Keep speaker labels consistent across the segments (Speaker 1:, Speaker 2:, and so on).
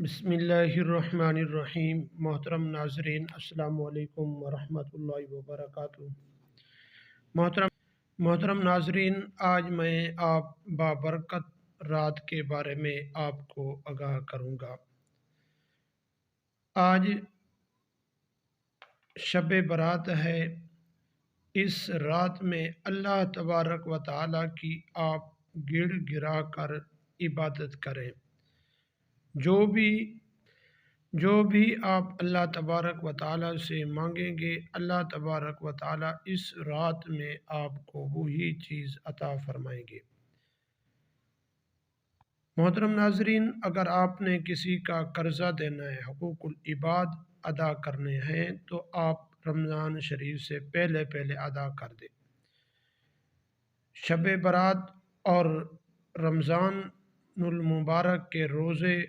Speaker 1: بسم اللہ الرحمن الرحیم۔ محترم ناظرین، السلام علیکم ورحمۃ اللہ وبرکاتہ۔ محترم ناظرین، آج میں آپ بابرکت رات کے بارے میں آپ کو آگاہ کروں گا۔ آج شب برات ہے۔ اس رات میں اللہ تبارک و تعالیٰ کی آپ گڑ گرا کر عبادت کریں۔ جو بھی آپ اللہ تبارک و تعالیٰ سے مانگیں گے، اللہ تبارک و تعالیٰ اس رات میں آپ کو وہی چیز عطا فرمائیں گے۔ محترم ناظرین، اگر آپ نے کسی کا قرضہ دینا ہے، حقوق العباد ادا کرنے ہیں، تو آپ رمضان شریف سے پہلے ادا کر دیں۔ شب برات اور رمضان المبارک کے روزے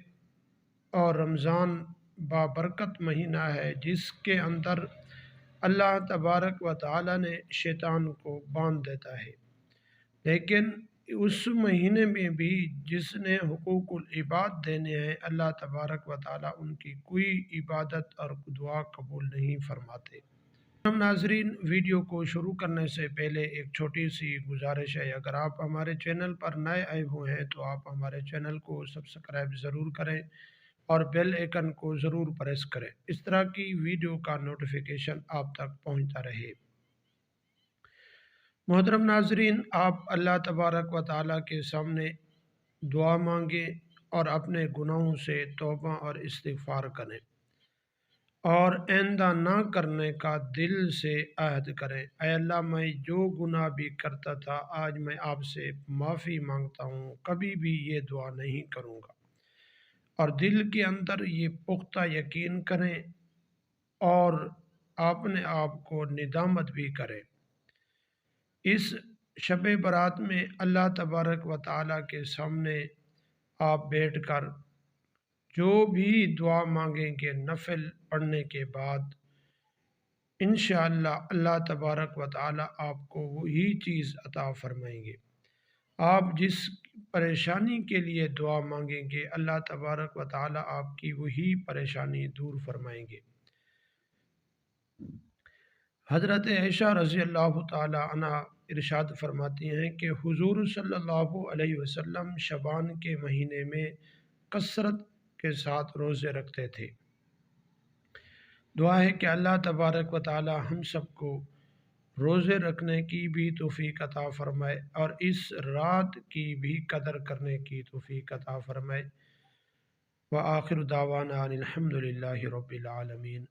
Speaker 1: اور رمضان بابرکت مہینہ ہے، جس کے اندر اللہ تبارک و تعالیٰ نے شیطان کو باندھ دیتا ہے، لیکن اس مہینے میں بھی جس نے حقوق العباد دینے ہیں، اللہ تبارک و تعالیٰ ان کی کوئی عبادت اور دعا قبول نہیں فرماتے۔ ہم ناظرین، ویڈیو کو شروع کرنے سے پہلے ایک چھوٹی سی گزارش ہے۔ اگر آپ ہمارے چینل پر نئے آئے ہوئے ہیں تو آپ ہمارے چینل کو سبسکرائب ضرور کریں اور بیل آئیکن کو ضرور پریس کریں، اس طرح کی ویڈیو کا نوٹیفیکیشن آپ تک پہنچتا رہے۔ محترم ناظرین، آپ اللہ تبارک و تعالیٰ کے سامنے دعا مانگیں اور اپنے گناہوں سے توبہ اور استغفار کریں اور آئندہ نہ کرنے کا دل سے عہد کریں۔ اے اللہ، میں جو گناہ بھی کرتا تھا، آج میں آپ سے معافی مانگتا ہوں، کبھی بھی یہ دعا نہیں کروں گا۔ اور دل کے اندر یہ پختہ یقین کریں اور اپنے آپ کو ندامت بھی کریں۔ اس شب برات میں اللہ تبارک و تعالیٰ کے سامنے آپ بیٹھ کر جو بھی دعا مانگیں گے نفل پڑھنے کے بعد، انشاءاللہ اللہ تبارک و تعالیٰ آپ کو وہی چیز عطا فرمائیں گے۔ آپ جس پریشانی کے لیے دعا مانگیں گے، اللہ تبارک و تعالیٰ آپ کی وہی پریشانی دور فرمائیں گے۔ حضرت عائشہ رضی اللہ تعالی عنہ ارشاد فرماتی ہیں کہ حضور صلی اللہ علیہ وسلم شعبان کے مہینے میں کثرت کے ساتھ روزے رکھتے تھے۔ دعا ہے کہ اللہ تبارک و تعالی ہم سب کو روزے رکھنے کی بھی توفیق عطا فرمائے اور اس رات کی بھی قدر کرنے کی توفیق عطا فرمائے۔ وآخر دعوانا ان الحمد للہ رب العالمین۔